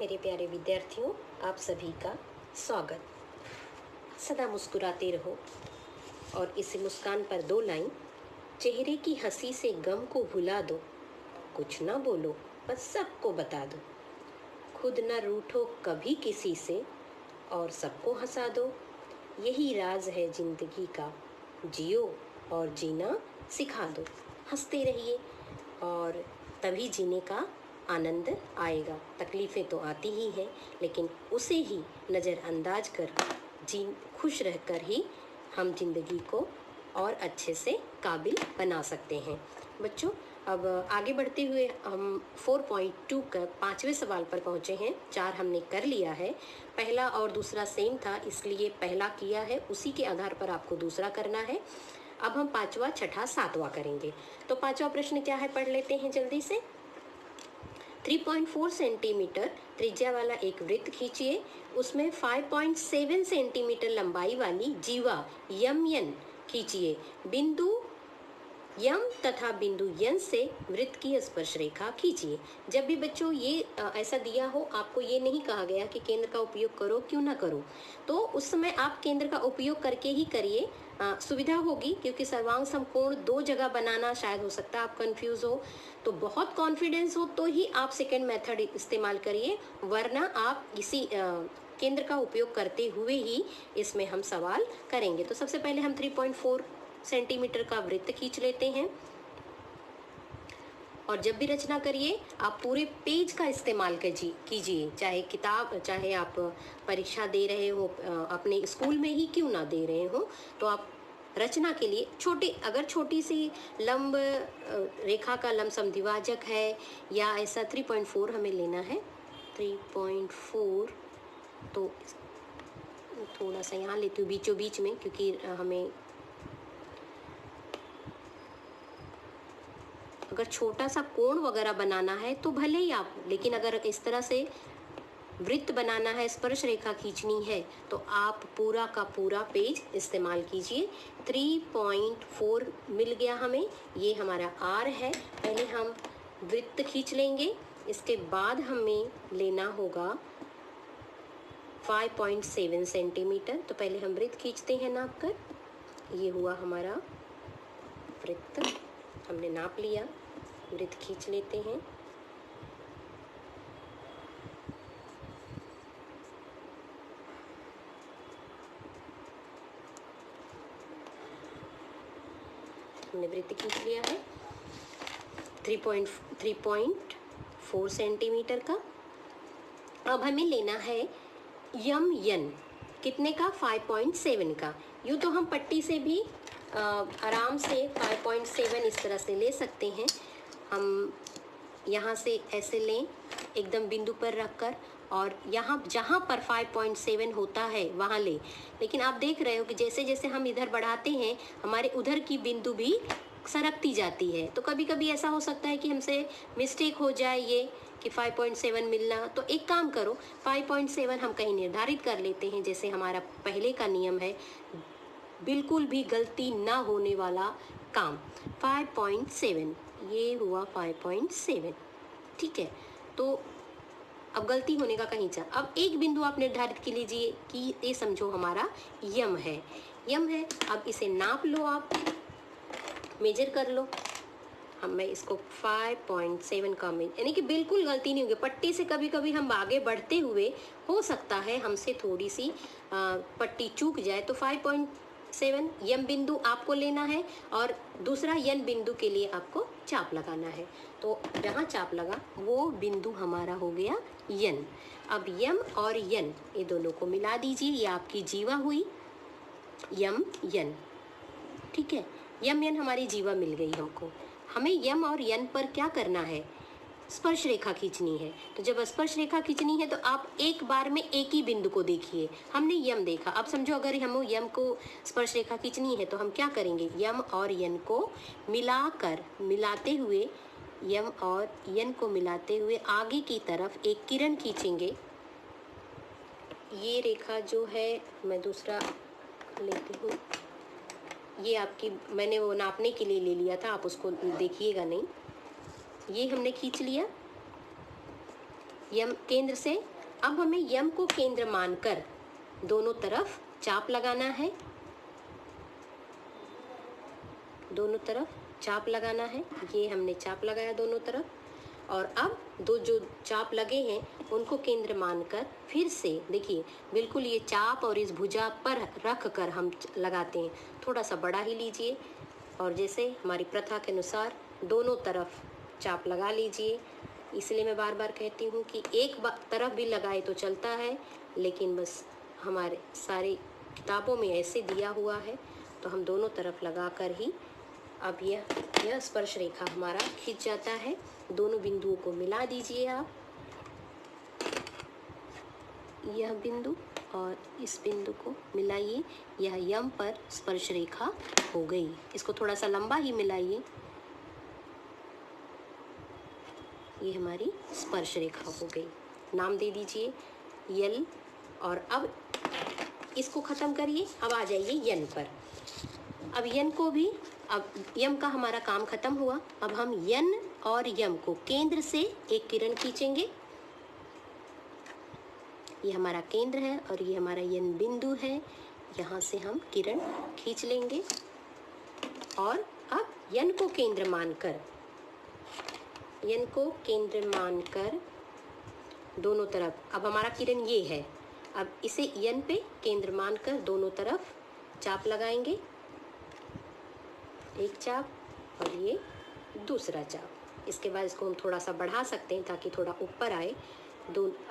मेरे प्यारे विद्यार्थियों, आप सभी का स्वागत। सदा मुस्कुराते रहो और इस मुस्कान पर दो लाइन। चेहरे की हंसी से गम को भुला दो, कुछ ना बोलो बस सबको बता दो। खुद न रूठो कभी किसी से और सबको हंसा दो। यही राज है जिंदगी का, जियो और जीना सिखा दो। हंसते रहिए और तभी जीने का आनंद आएगा। तकलीफ़ें तो आती ही हैं, लेकिन उसे ही नज़रअंदाज कर खुश रहकर ही हम जिंदगी को और अच्छे से काबिल बना सकते हैं। बच्चों, अब आगे बढ़ते हुए हम 4.2 का 5वें सवाल पर पहुँचे हैं। 4 हमने कर लिया है। पहला और दूसरा सेम था, इसलिए पहला किया है, उसी के आधार पर आपको दूसरा करना है। अब हम 5वां, छठा, 7वां करेंगे। तो 5वां प्रश्न क्या है, पढ़ लेते हैं जल्दी से। 3.4 सेंटीमीटर त्रिज्या वाला एक वृत्त खींचिए। उसमें 5.7 सेंटीमीटर लंबाई वाली जीवा यम खींचिए। बिंदु यम तथा बिंदु यन से वृत्त की स्पर्श रेखा खींचिए। जब भी बच्चों ये ऐसा दिया हो, आपको ये नहीं कहा गया कि केंद्र का उपयोग करो क्यों ना करो, तो उस समय आप केंद्र का उपयोग करके ही करिए। सुविधा होगी, क्योंकि सर्वांग समकोण 2 जगह बनाना शायद हो सकता है आप कंफ्यूज हो। तो बहुत कॉन्फिडेंस हो तो ही आप सेकेंड मेथड इस्तेमाल करिए, वरना आप इसी केंद्र का उपयोग करते हुए ही इसमें हम सवाल करेंगे। तो सबसे पहले हम 3.4 सेंटीमीटर का वृत्त खींच लेते हैं। और जब भी रचना करिए, आप पूरे पेज का इस्तेमाल कीजिए। चाहे किताब, चाहे आप परीक्षा दे रहे हो, अपने स्कूल में ही क्यों ना दे रहे हो, तो आप रचना के लिए अगर छोटी सी लंब रेखा का लंब समद्विभाजक है या ऐसा 3.4 हमें लेना है। 3.4 तो थोड़ा सा यहाँ लेती हूँ बीचों बीच में, क्योंकि हमें अगर छोटा सा कोण वगैरह बनाना है तो भले ही आप, लेकिन अगर इस तरह से वृत्त बनाना है, स्पर्श रेखा खींचनी है, तो आप पूरा का पूरा पेज इस्तेमाल कीजिए। 3.4 मिल गया हमें, ये हमारा आर है। पहले हम वृत्त खींच लेंगे, इसके बाद हमें लेना होगा 5.7 सेंटीमीटर। तो पहले हम वृत्त खींचते हैं नाप कर। ये हुआ हमारा वृत्त, हमने नाप लिया। वृत्त खींच लेते हैं। हमने वृत्त खींच लिया है 3.4 सेंटीमीटर का। अब हमें लेना है यम यन, कितने का, 5.7 का। यूँ तो हम पट्टी से भी आराम से 5.7 इस तरह से ले सकते हैं। हम यहाँ से ऐसे लें, एकदम बिंदु पर रखकर, और यहाँ जहाँ पर 5.7 होता है वहाँ ले। लेकिन आप देख रहे हो कि जैसे जैसे हम इधर बढ़ाते हैं, हमारे उधर की बिंदु भी सरकती जाती है। तो कभी कभी ऐसा हो सकता है कि हमसे मिस्टेक हो जाए ये कि 5.7 मिलना। तो एक काम करो, 5.7 हम कहीं निर्धारित कर लेते हैं, जैसे हमारा पहले का नियम है, बिल्कुल भी गलती ना होने वाला काम। 5.7, ये हुआ 5.7, ठीक है। तो अब गलती होने का कहीं चांस। अब एक बिंदु आप निर्धारित कर लीजिए कि ये समझो हमारा यम है। अब इसे नाप लो, आप मेजर कर लो। मैं इसको 5.7 का यानी कि बिल्कुल गलती नहीं होगी। पट्टी से कभी कभी हम आगे बढ़ते हुए हो सकता है हमसे थोड़ी सी पट्टी चूक जाए, तो 5.7 यम बिंदु आपको लेना है, और दूसरा यन बिंदु के लिए आपको चाप लगाना है। तो जहाँ चाप लगा वो बिंदु हमारा हो गया यन। अब यम और यन, ये दोनों को मिला दीजिए, ये आपकी जीवा हुई यम यन, ठीक है। यम यन हमारी जीवा मिल गई हमको। हमें यम और यन पर क्या करना है, स्पर्श रेखा खींचनी है। तो जब स्पर्श रेखा खींचनी है तो आप एक बार में एक ही बिंदु को देखिए। हमने यम देखा, अब समझो अगर हम यम को स्पर्श रेखा खींचनी है तो हम क्या करेंगे, यम और यन को मिलाते हुए, यम और यन को मिलाते हुए आगे की तरफ एक किरण खींचेंगे। ये रेखा जो है, मैं दूसरा लेती हूँ, ये आपकी मैंने वो नापने के लिए ले लिया था, आप उसको देखिएगा नहीं। ये हमने खींच लिया, यम केंद्र से अब हमें यम को केंद्र मानकर दोनों तरफ चाप लगाना है, दोनों तरफ चाप लगाना है। ये हमने चाप लगाया दोनों तरफ, और अब दो जो चाप लगे हैं उनको केंद्र मानकर फिर से देखिए बिल्कुल ये चाप और इस भुजा पर रख कर हम लगाते हैं। थोड़ा सा बड़ा ही लीजिए और जैसे हमारी प्रथा के अनुसार दोनों तरफ चाप लगा लीजिए। इसलिए मैं बार बार कहती हूँ कि एक तरफ भी लगाए तो चलता है, लेकिन बस हमारे सारे किताबों में ऐसे दिया हुआ है तो हम दोनों तरफ लगा कर ही अब यह स्पर्श रेखा हमारा खींच जाता है। दोनों बिंदुओं को मिला दीजिए आप, यह बिंदु और इस बिंदु को मिलाइए, यह यम पर स्पर्श रेखा हो गई। इसको थोड़ा सा लंबा ही मिलाइए, ये हमारी स्पर्श रेखा हो गई। नाम दे दीजिए यल, और अब इसको ख़त्म करिए। अब आ जाइए यन पर। अब यन को भी, अब यम का हमारा काम खत्म हुआ। अब हम यन और यम को केंद्र से एक किरण खींचेंगे। ये हमारा केंद्र है और ये हमारा यन बिंदु है। यहाँ से हम किरण खींच लेंगे और अब यन को केंद्र मानकर, यन को केंद्र मानकर दोनों तरफ, अब हमारा किरण ये है, अब इसे यन पे केंद्र मानकर दोनों तरफ चाप लगाएंगे। एक चाप और ये दूसरा चाप। इसके बाद इसको हम थोड़ा सा बढ़ा सकते हैं ताकि थोड़ा ऊपर आए।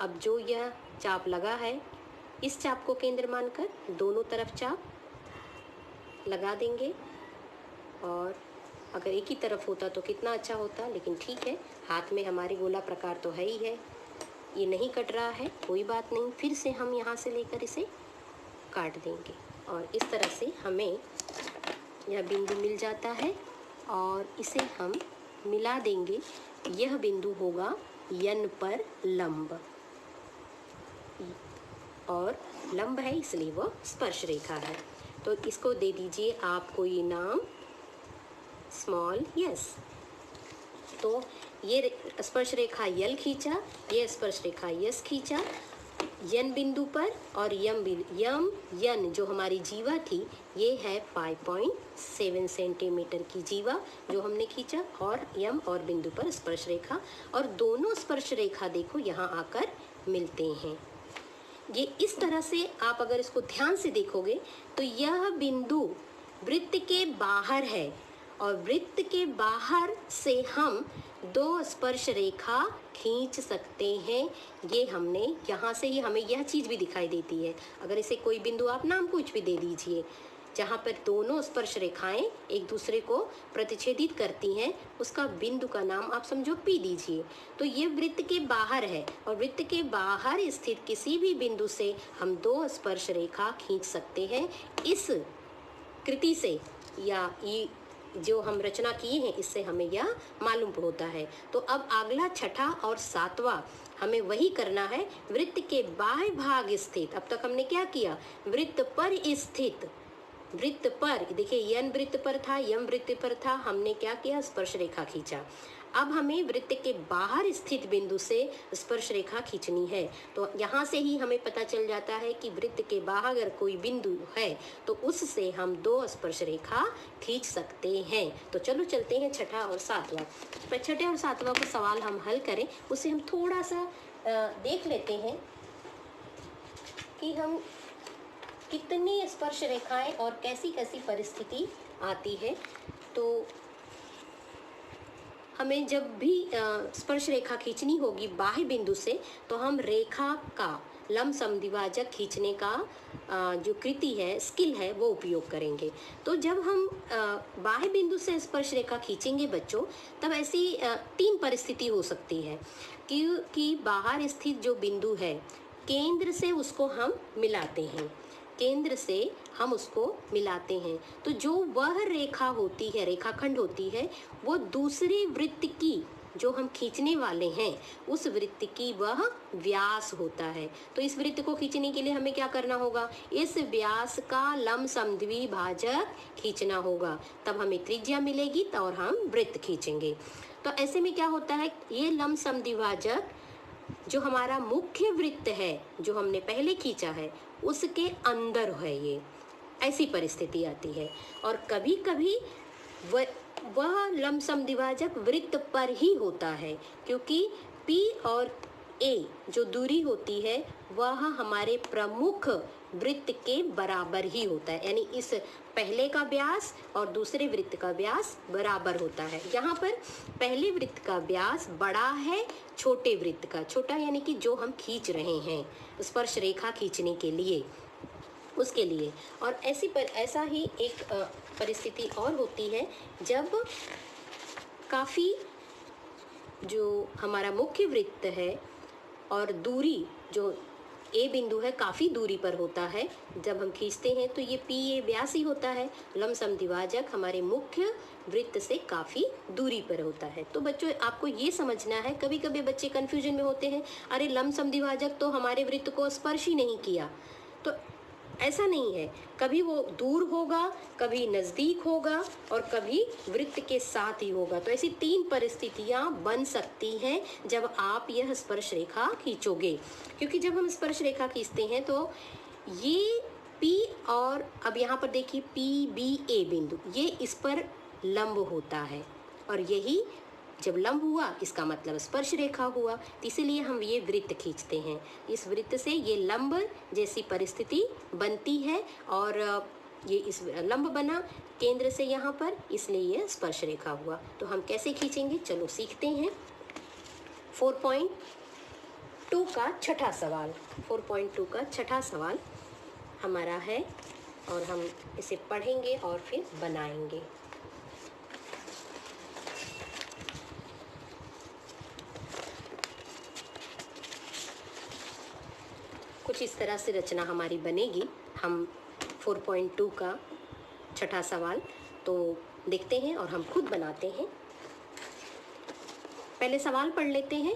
अब जो यह चाप लगा है, इस चाप को केंद्र मानकर दोनों तरफ चाप लगा देंगे। और अगर एक ही तरफ होता तो कितना अच्छा होता, लेकिन ठीक है, हाथ में हमारे गोला प्रकार तो है ही है, ये नहीं कट रहा है, कोई बात नहीं। फिर से हम यहाँ से लेकर इसे काट देंगे और इस तरह से हमें यह बिंदु मिल जाता है और इसे हम मिला देंगे। यह बिंदु होगा यन पर लंब, और लंब है इसलिए वह स्पर्श रेखा है। तो इसको दे दीजिए आप कोई नाम, स्मॉल यस। तो ये स्पर्श रेखा यल खींचा, ये स्पर्श रेखा यस खींचा यन बिंदु पर, और यम यन जो हमारी जीवा थी ये है 5.7 सेंटीमीटर की जीवा जो हमने खींचा, और यम और बिंदु पर स्पर्श रेखा, और दोनों स्पर्श रेखा देखो यहाँ आकर मिलते हैं। ये इस तरह से आप अगर इसको ध्यान से देखोगे तो यह बिंदु वृत्त के बाहर है, और वृत्त के बाहर से हम दो स्पर्श रेखा खींच सकते हैं। ये हमने यहाँ से ही हमें यह चीज़ भी दिखाई देती है। अगर इसे कोई बिंदु आप नाम कुछ भी दे दीजिए जहाँ पर दोनों स्पर्श रेखाएं एक दूसरे को प्रतिच्छेदित करती हैं, उसका बिंदु का नाम आप समझो पी दीजिए। तो ये वृत्त के बाहर है, और वृत्त के बाहर स्थित किसी भी बिंदु से हम दो स्पर्श रेखा खींच सकते हैं। इस कृति से या ये जो हम रचना किए हैं इससे हमें यह मालूम होता है। तो अब अगला छठा और सातवां हमें वही करना है। वृत्त के बाह्य भाग स्थित, अब तक हमने क्या किया, वृत्त पर स्थित, वृत्त पर देखिए यन वृत्त पर था, यम वृत्त पर था, हमने क्या किया, स्पर्श रेखा खींचा। अब हमें वृत्त के बाहर स्थित बिंदु से स्पर्श रेखा खींचनी है। तो यहाँ से ही हमें पता चल जाता है कि वृत्त के बाहर अगर कोई बिंदु है तो उससे हम दो स्पर्श रेखा खींच सकते हैं। तो चलो चलते हैं छठा और सातवां। तो छठे और सातवां को सवाल हम हल करें उससे हम थोड़ा सा देख लेते हैं कि हम कितनी स्पर्श रेखाएं और कैसी कैसी परिस्थिति आती है। तो हमें जब भी स्पर्श रेखा खींचनी होगी बाह्य बिंदु से, तो हम रेखा का लंब समद्विभाजक खींचने का जो कृति है, स्किल है, वो उपयोग करेंगे। तो जब हम बाह्य बिंदु से स्पर्श रेखा खींचेंगे बच्चों, तब ऐसी तीन परिस्थिति हो सकती है कि बाहर स्थित जो बिंदु है केंद्र से उसको हम मिलाते हैं, केंद्र से हम उसको मिलाते हैं। तो जो वह रेखा होती है, रेखाखंड होती है, वो दूसरे वृत्त की जो हम खींचने वाले हैं उस वृत्त की वह व्यास होता है। तो इस वृत्त को खींचने के लिए हमें क्या करना होगा, इस व्यास का लंब समद्विभाजक खींचना होगा, तब हमें त्रिज्या मिलेगी और हम वृत्त खींचेंगे। तो ऐसे में क्या होता है, ये लंब समद्विभाजक जो हमारा मुख्य वृत्त है जो हमने पहले खींचा है उसके अंदर है ये, ऐसी परिस्थिति आती है। और कभी कभी वह लमसम द्विभाजक वृत्त पर ही होता है, क्योंकि P और A जो दूरी होती है वह हमारे प्रमुख वृत्त के बराबर ही होता है, यानी इस पहले का व्यास और दूसरे वृत्त का व्यास बराबर होता है। यहाँ पर पहले वृत्त का व्यास बड़ा है छोटे वृत्त का, छोटा यानी कि जो हम खींच रहे हैं स्पर्श रेखा खींचने के लिए, उसके लिए। और ऐसा ही एक परिस्थिति और होती है जब काफ़ी जो हमारा मुख्य वृत्त है और दूरी जो ए बिंदु है काफ़ी दूरी पर होता है, जब हम खींचते हैं तो ये पी ए व्यास ही होता है। लमसम द्विभाजक हमारे मुख्य वृत्त से काफ़ी दूरी पर होता है। तो बच्चों आपको ये समझना है, कभी कभी बच्चे कन्फ्यूजन में होते हैं, अरे लमसम द्विभाजक तो हमारे वृत्त को स्पर्श ही नहीं किया। तो ऐसा नहीं है, कभी वो दूर होगा, कभी नज़दीक होगा और कभी वृत्त के साथ ही होगा। तो ऐसी 3 परिस्थितियां बन सकती हैं जब आप यह स्पर्श रेखा खींचोगे। क्योंकि जब हम स्पर्श रेखा खींचते हैं तो ये P और अब यहाँ पर देखिए PBA बिंदु, ये इस पर लंब होता है और यही जब लंब हुआ इसका मतलब स्पर्श रेखा हुआ, तो इसीलिए हम ये वृत्त खींचते हैं। इस वृत्त से ये लंब जैसी परिस्थिति बनती है और ये इस लंब बना केंद्र से यहाँ पर, इसलिए ये स्पर्श रेखा हुआ। तो हम कैसे खींचेंगे, चलो सीखते हैं। 4.2 का छठा सवाल, 4.2 का छठा सवाल हमारा है और हम इसे पढ़ेंगे और फिर बनाएंगे। कुछ इस तरह से रचना हमारी बनेगी। हम 4.2 का छठा सवाल तो देखते हैं और हम खुद बनाते हैं। पहले सवाल पढ़ लेते हैं।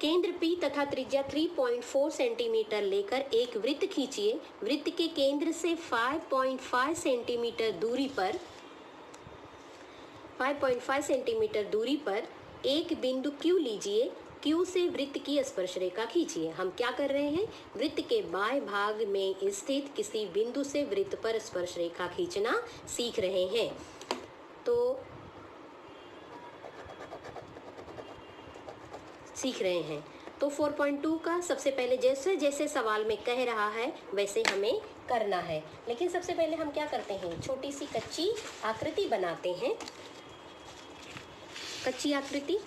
केंद्र P तथा त्रिज्या 3.4 सेंटीमीटर लेकर एक वृत्त खींचिए। वृत्त के केंद्र से 5.5 सेंटीमीटर दूरी पर एक बिंदु Q लीजिए। Q से वृत्त की स्पर्श रेखा खींचिए। हम क्या कर रहे हैं, वृत्त के बाएं भाग में स्थित किसी बिंदु से वृत्त पर स्पर्श रेखा खींचना सीख रहे हैं। तो 4.2 का सबसे पहले जैसे जैसे सवाल में कह रहा है वैसे हमें करना है। लेकिन सबसे पहले हम क्या करते हैं, छोटी सी कच्ची आकृति बनाते हैं। कच्ची आकृति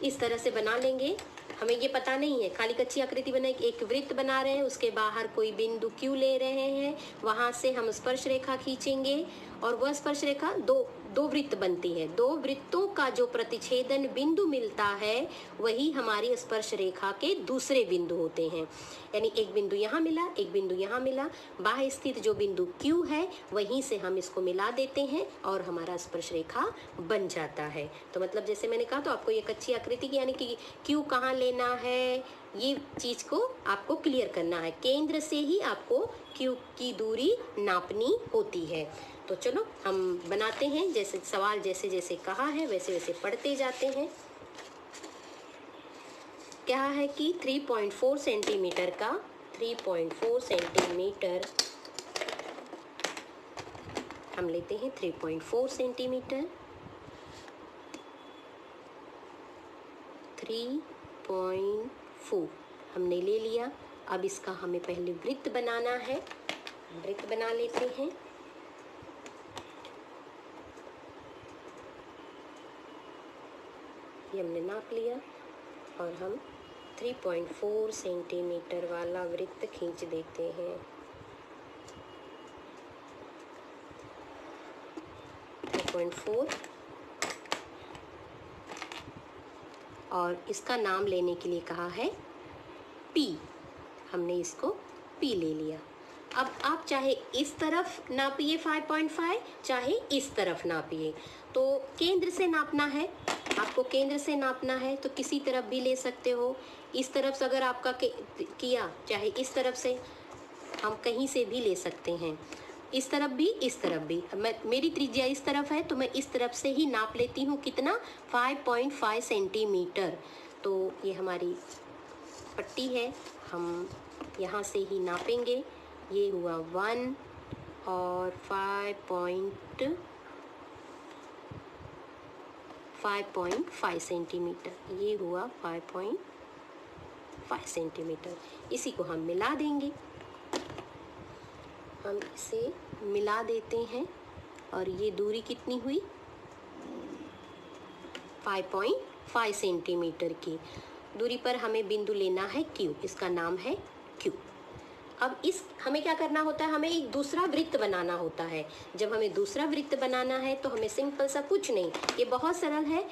इस तरह से बना लेंगे। हमें ये पता नहीं है, खाली कच्ची आकृति बनाए, एक वृत्त बना रहे हैं, उसके बाहर कोई बिंदु Q ले रहे हैं, वहां से हम स्पर्श रेखा खींचेंगे और वह स्पर्श रेखा दो वृत्त बनती है। 2 वृत्तों का जो प्रतिच्छेदन बिंदु मिलता है वही हमारी स्पर्श रेखा के दूसरे बिंदु होते हैं। यानी एक बिंदु यहाँ मिला, एक बिंदु यहाँ मिला, बाह्य स्थित जो बिंदु Q है वहीं से हम इसको मिला देते हैं और हमारा स्पर्श रेखा बन जाता है। तो मतलब जैसे मैंने कहा, तो आपको ये कच्ची आकृति की यानी कि Q कहाँ लेना है, ये चीज़ को आपको क्लियर करना है। केंद्र से ही आपको Q की दूरी नापनी होती है। तो चलो हम बनाते हैं, जैसे सवाल जैसे जैसे कहा है वैसे वैसे पढ़ते जाते हैं। क्या है कि 3.4 सेंटीमीटर का 3.4 सेंटीमीटर हम लेते हैं। 3.4 सेंटीमीटर 3.4 हमने ले लिया। अब इसका हमें पहले वृत्त बनाना है, वृत्त बना लेते हैं। ये हमने नाप लिया और हम 3.4 सेंटीमीटर वाला वृत्त खींच देते हैं। 3.4 और इसका नाम लेने के लिए कहा है P, हमने इसको P ले लिया। अब आप चाहे इस तरफ नापिए 5.5, चाहे इस तरफ नापिए। तो केंद्र से नापना है, आपको केंद्र से नापना है तो किसी तरफ भी ले सकते हो। इस तरफ से अगर आपका किया, चाहे इस तरफ से, हम कहीं से भी ले सकते हैं। इस तरफ भी, इस तरफ भी। मेरी त्रिज्या इस तरफ है तो मैं इस तरफ से ही नाप लेती हूँ। कितना, 5.5 सेंटीमीटर। तो ये हमारी पट्टी है, हम यहाँ से ही नापेंगे। ये हुआ 1 और 5.5 सेंटीमीटर, ये हुआ 5.5 सेंटीमीटर। इसी को हम मिला देंगे, हम इसे मिला देते हैं और ये दूरी कितनी हुई 5.5 सेंटीमीटर की दूरी पर हमें बिंदु लेना है Q, इसका नाम है Q। अब इस हमें क्या करना होता है, हमें एक दूसरा वृत्त बनाना होता है। जब हमें दूसरा वृत्त बनाना है तो हमें सिंपल सा कुछ नहीं, ये बहुत सरल है,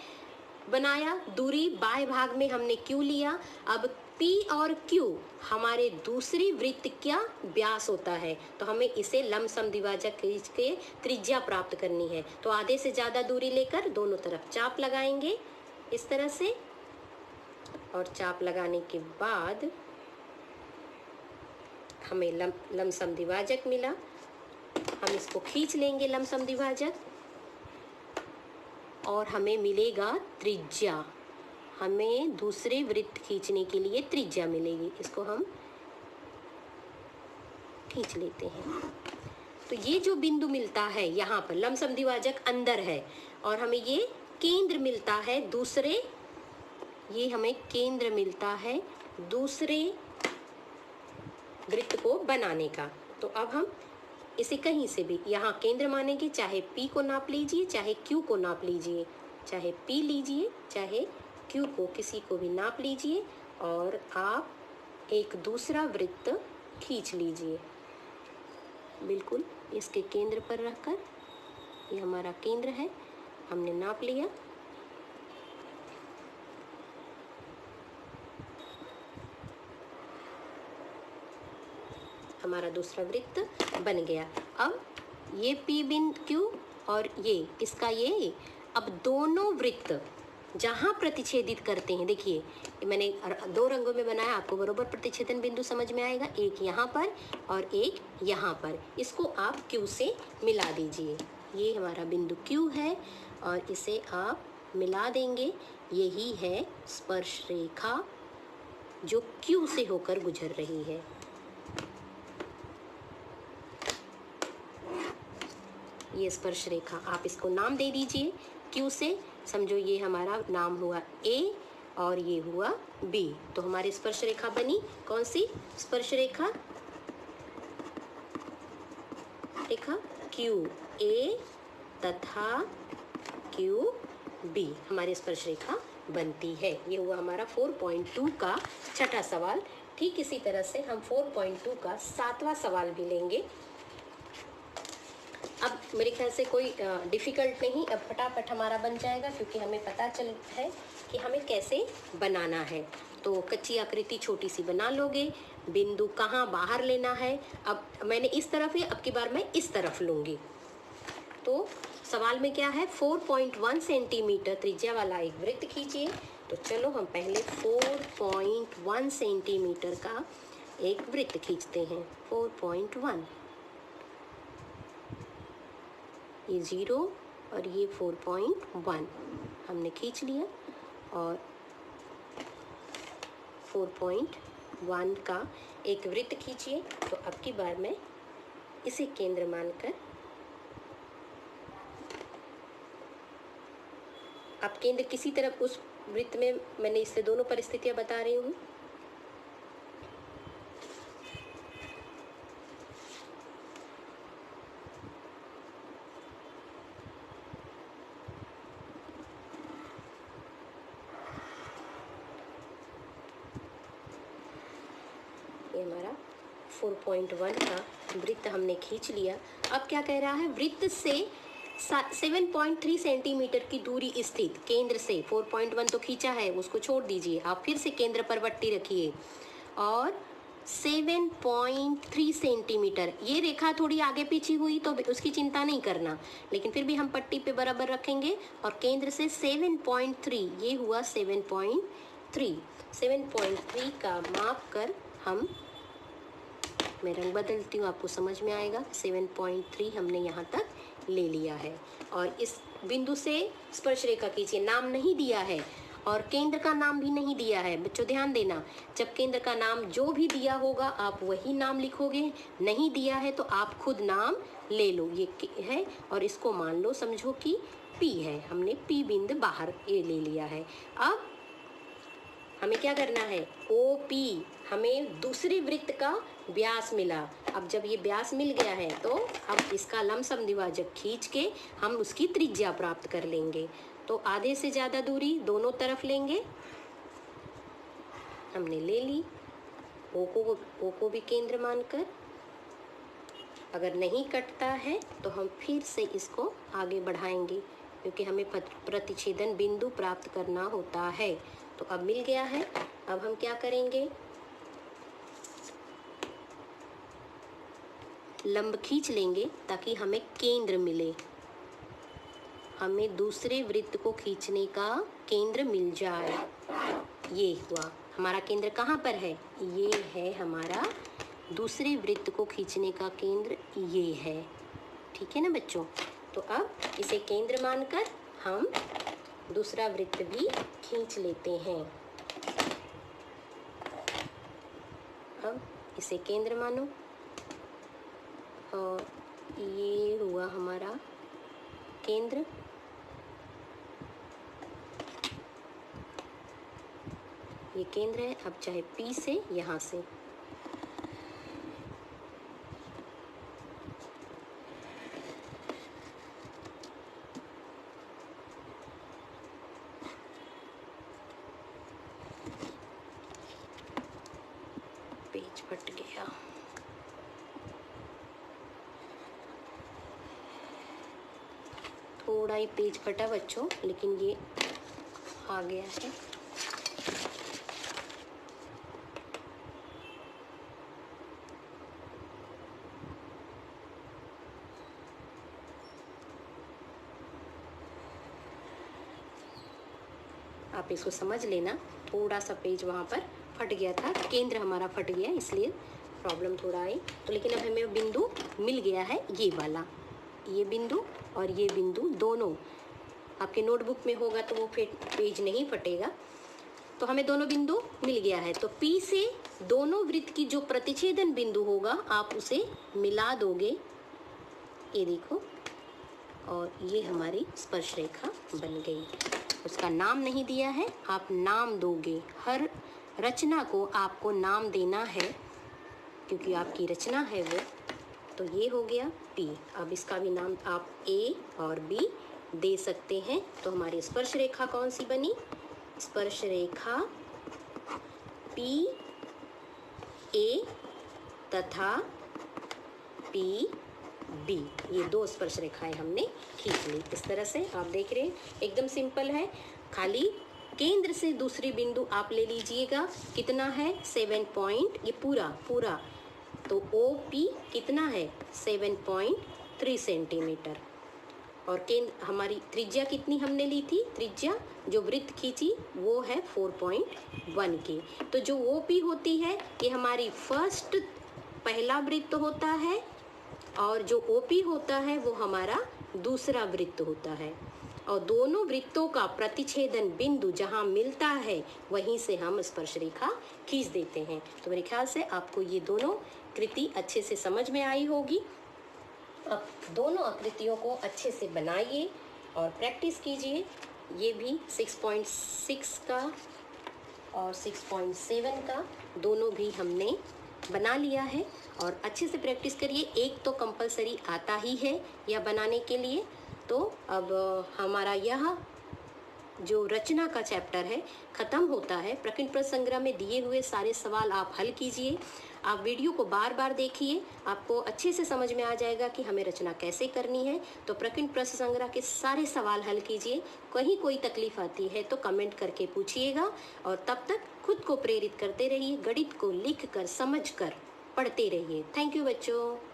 बनाया, दूरी बाएं भाग में हमने Q लिया। अब P और Q हमारे दूसरी वृत्त क्या व्यास होता है, तो हमें इसे लमसम द्विभाजक खींच के त्रिज्या प्राप्त करनी है। तो आधे से ज़्यादा दूरी लेकर दोनों तरफ चाप लगाएंगे इस तरह से, और चाप लगाने के बाद हमें लमसम द्विभाजक मिला। हम इसको खींच लेंगे लमसम द्विभाजक और हमें मिलेगा त्रिज्या। हमें दूसरे वृत्त खींचने के लिए त्रिज्या मिलेगी, इसको हम खींच लेते हैं। तो ये जो बिंदु मिलता है यहाँ पर, लमसम द्विभाजक अंदर है और हमें ये केंद्र मिलता है दूसरे, ये हमें केंद्र मिलता है दूसरे वृत्त को बनाने का। तो अब हम इसे कहीं से भी यहाँ केंद्र मानेंगे, चाहे P को नाप लीजिए, चाहे Q को नाप लीजिए, चाहे P लीजिए, चाहे Q को, किसी को भी नाप लीजिए और आप एक दूसरा वृत्त खींच लीजिए बिल्कुल इसके केंद्र पर रखकर। ये हमारा केंद्र है, हमने नाप लिया। हमारा दूसरा वृत्त बन गया। अब ये P बिंदु Q और ये इसका ये, अब दोनों वृत्त जहाँ प्रतिच्छेदित करते हैं, देखिए मैंने 2 रंगों में बनाया, आपको बरोबर प्रतिच्छेदन बिंदु समझ में आएगा, एक यहाँ पर और एक यहाँ पर। इसको आप Q से मिला दीजिए। ये हमारा बिंदु Q है और इसे आप मिला देंगे। यही है स्पर्श रेखा जो Q से होकर गुजर रही है। ये स्पर्श रेखा, आप इसको नाम दे दीजिए Q से, समझो ये हमारा नाम हुआ A और ये हुआ B। तो हमारी स्पर्श रेखा बनी कौन सी स्पर्श रेखा, रेखा QA तथा QB हमारी स्पर्श रेखा बनती है। ये हुआ हमारा 4.2 का छठा सवाल। ठीक इसी तरह से हम 4.2 का 7वां सवाल भी लेंगे। अब मेरे ख्याल से कोई डिफ़िकल्ट नहीं, अब फटाफट हमारा बन जाएगा क्योंकि हमें पता चल है कि हमें कैसे बनाना है। तो कच्ची आकृति छोटी सी बना लोगे, बिंदु कहाँ बाहर लेना है। अब मैंने इस तरफ है, अब की बार मैं इस तरफ लूँगी। तो सवाल में क्या है, 4.1 सेंटीमीटर त्रिज्या वाला एक वृत्त खींचिए। तो चलो हम पहले 4.1 सेंटीमीटर का एक वृत्त खींचते हैं। 4.1, ये 0 और ये 4.1 हमने खींच लिया और 4.1 का एक वृत्त खींचिए। तो अब की बार मैं इसे केंद्र मानकर, आप केंद्र किसी तरफ उस वृत्त में, मैंने इससे दोनों परिस्थितियां बता रही हूँ। ये हमारा 4.1 का वृत्त हमने खींच लिया। अब क्या कह रहा है, वृत्त से 7.3 सेंटीमीटर की दूरी स्थित केंद्र से, 4.1 तो खींचा है उसको छोड़ दीजिए, आप फिर से केंद्र पर पट्टी रखिए और 7.3 सेंटीमीटर, ये रेखा थोड़ी आगे पीछे हुई तो उसकी चिंता नहीं करना, लेकिन फिर भी हम पट्टी पे बराबर रखेंगे और केंद्र से 7.3, ये हुआ 7.3 का माप कर हम, मैं रंग बदलती हूँ आपको समझ में आएगा। 7.3 हमने यहाँ तक ले लिया है और इस बिंदु से स्पर्श रेखा खींचिए, नाम नहीं दिया है और केंद्र का नाम भी नहीं दिया है बच्चों, ध्यान देना। जब केंद्र का नाम जो भी दिया होगा आप वही नाम लिखोगे, नहीं दिया है तो आप खुद नाम ले लो। ये है और इसको मान लो, समझो कि P है, हमने P बिंदु बाहर ये ले लिया है। अब हमें क्या करना है, OP, हमें दूसरे वृत्त का व्यास मिला। अब जब ये व्यास मिल गया है तो अब इसका लमसम द्विभाजक खींच के हम उसकी त्रिज्या प्राप्त कर लेंगे। तो आधे से ज़्यादा दूरी दोनों तरफ लेंगे, हमने ले ली। O को भी केंद्र मानकर, अगर नहीं कटता है तो हम फिर से इसको आगे बढ़ाएंगे क्योंकि हमें प्रतिच्छेदन बिंदु प्राप्त करना होता है। तो अब मिल गया है। अब हम क्या करेंगे, लंब खींच लेंगे ताकि हमें केंद्र मिले। हमें दूसरे वृत्त को खींचने का केंद्र मिल जाए। ये हुआ हमारा केंद्र, कहाँ पर है, ये है हमारा दूसरे वृत्त को खींचने का केंद्र, ये है। ठीक है ना बच्चों। तो अब इसे केंद्र मानकर हम दूसरा वृत्त भी खींच लेते हैं। अब इसे केंद्र मानो और ये हुआ हमारा केंद्र। ये केंद्र है। अब चाहे P से यहाँ से पेज फट गया। थोड़ा ही पेज फटा बच्चों, लेकिन ये आ गया है। आप इसको समझ लेना, थोड़ा सा पेज वहाँ पर फट गया था, केंद्र हमारा फट गया इसलिए प्रॉब्लम थोड़ा आई। तो लेकिन अब हमें बिंदु मिल गया है, ये वाला, ये बिंदु और ये बिंदु दोनों आपके नोटबुक में होगा तो वो पेज नहीं फटेगा। तो हमें दोनों बिंदु मिल गया है। तो P से दोनों वृत्त की जो प्रतिच्छेदन बिंदु होगा आप उसे मिला दोगे, ये देखो, और ये हमारी स्पर्श रेखा बन गई। उसका नाम नहीं दिया है, आप नाम दोगे। हर रचना को आपको नाम देना है क्योंकि आपकी रचना है वो। तो ये हो गया P। अब इसका भी नाम आप A और B दे सकते हैं। तो हमारी स्पर्श रेखा कौन सी बनी, स्पर्श रेखा P A तथा P B, ये दो स्पर्श रेखाएं हमने खींच ली। इस तरह से आप देख रहे हैं, एकदम सिंपल है। खाली केंद्र से दूसरी बिंदु आप ले लीजिएगा, कितना है 7 पॉइंट, ये पूरा तो OP कितना है 7.3 सेंटीमीटर। और केंद्र हमारी त्रिज्या कितनी हमने ली थी, त्रिज्या जो वृत्त खींची वो है 4.1 की। तो जो OP होती है ये हमारी फर्स्ट पहला वृत्त होता है और जो OP होता है वो हमारा दूसरा वृत्त होता है। और दोनों वृत्तों का प्रतिच्छेदन बिंदु जहाँ मिलता है वहीं से हम स्पर्श रेखा खींच देते हैं। तो मेरे ख्याल से आपको ये दोनों कृति अच्छे से समझ में आई होगी। अब दोनों आकृतियों को अच्छे से बनाइए और प्रैक्टिस कीजिए। ये भी 6.6 का और 6.7 का दोनों भी हमने बना लिया है और अच्छे से प्रैक्टिस करिए। एक तो कंपलसरी आता ही है यह बनाने के लिए। तो अब हमारा यह जो रचना का चैप्टर है ख़त्म होता है। प्रकीर्ण प्रश्न संग्रह में दिए हुए सारे सवाल आप हल कीजिए। आप वीडियो को बार बार देखिए, आपको अच्छे से समझ में आ जाएगा कि हमें रचना कैसे करनी है। तो प्रकीर्ण प्रश्न संग्रह के सारे सवाल हल कीजिए। कहीं कोई तकलीफ आती है तो कमेंट करके पूछिएगा और तब तक खुद को प्रेरित करते रहिए। गणित को लिख कर, समझ कर पढ़ते रहिए। थैंक यू बच्चों।